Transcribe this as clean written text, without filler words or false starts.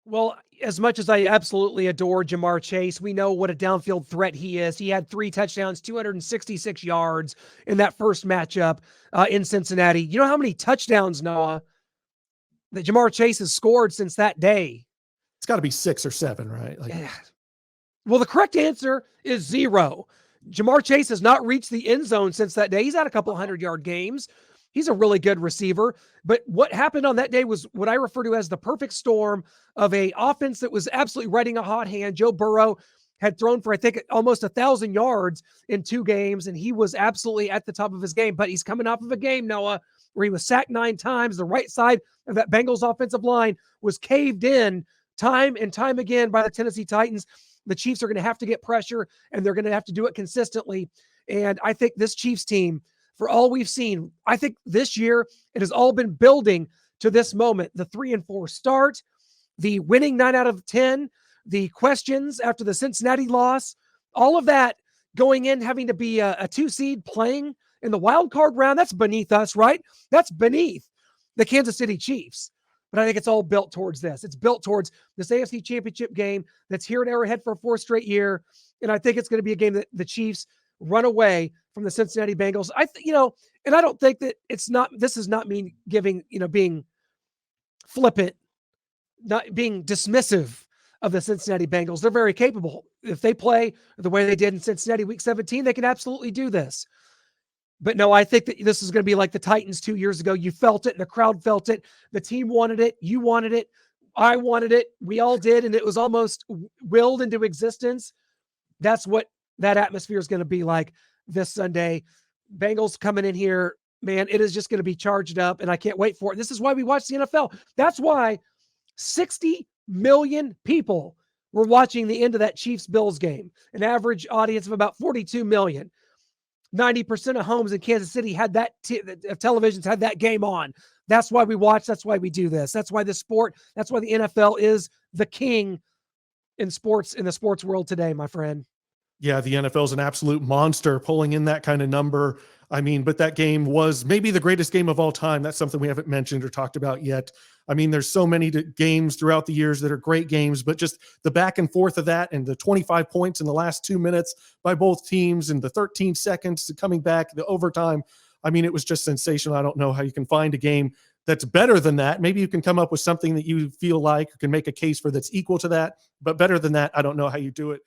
Well, as much as I absolutely adore Jamar Chase, we know what a downfield threat he is. He had 3 touchdowns, 266 yards in that first matchup in Cincinnati. You know how many touchdowns, Noah, that Jamar Chase has scored since that day? It's got to be 6 or 7, right? Well, the correct answer is 0. Jamar Chase has not reached the end zone since that day. He's had a couple 100-yard games. He's a really good receiver. But what happened on that day was what I refer to as the perfect storm of a offense that was absolutely riding a hot hand. Joe Burrow had thrown for, I think, almost 1,000 yards in 2 games, and he was absolutely at the top of his game. But he's coming off of a game, Noah, where he was sacked 9 times. The right side of that Bengals offensive line was caved in time and time again by the Tennessee Titans. The Chiefs are going to have to get pressure, and they're going to have to do it consistently. And I think this Chiefs team, for all we've seen, I think this year it has all been building to this moment. The 3-4 start, the winning 9 out of 10, the questions after the Cincinnati loss, all of that going in, having to be a 2 seed playing in the wild card round. That's beneath us, right? That's beneath the Kansas City Chiefs. But I think it's all built towards this. It's built towards this AFC Championship game that's here at Arrowhead for a 4th straight year. And I think it's going to be a game that the Chiefs run away from the Cincinnati Bengals. And I don't think that this is not me being flippant, not being dismissive of the Cincinnati Bengals. They're very capable. If they play the way they did in Cincinnati week 17, they can absolutely do this. But no, I think that this is going to be like the Titans 2 years ago. You felt it. The crowd felt it. The team wanted it. You wanted it. I wanted it. We all did. And it was almost willed into existence. That's what that atmosphere is going to be like this Sunday. Bengals coming in here, man, it is just going to be charged up, and I can't wait for it. This is why we watch the NFL. That's why 60 million people were watching the end of that Chiefs-Bills game, an average audience of about 42 million. 90% of homes in Kansas City had that televisions had that game on. That's why we watch. That's why we do this. That's why that's why the NFL is the king in sports, in the sports world today, my friend. Yeah, the NFL is an absolute monster pulling in that kind of number. I mean, but that game was maybe the greatest game of all time. That's something we haven't mentioned or talked about yet. I mean, there's so many games throughout the years that are great games, but just the back and forth of that and the 25 points in the last 2 minutes by both teams and the 13 seconds to coming back, the overtime. I mean, it was just sensational. I don't know how you can find a game that's better than that. Maybe you can come up with something that you feel like you can make a case for that's equal to that, but better than that, I don't know how you do it.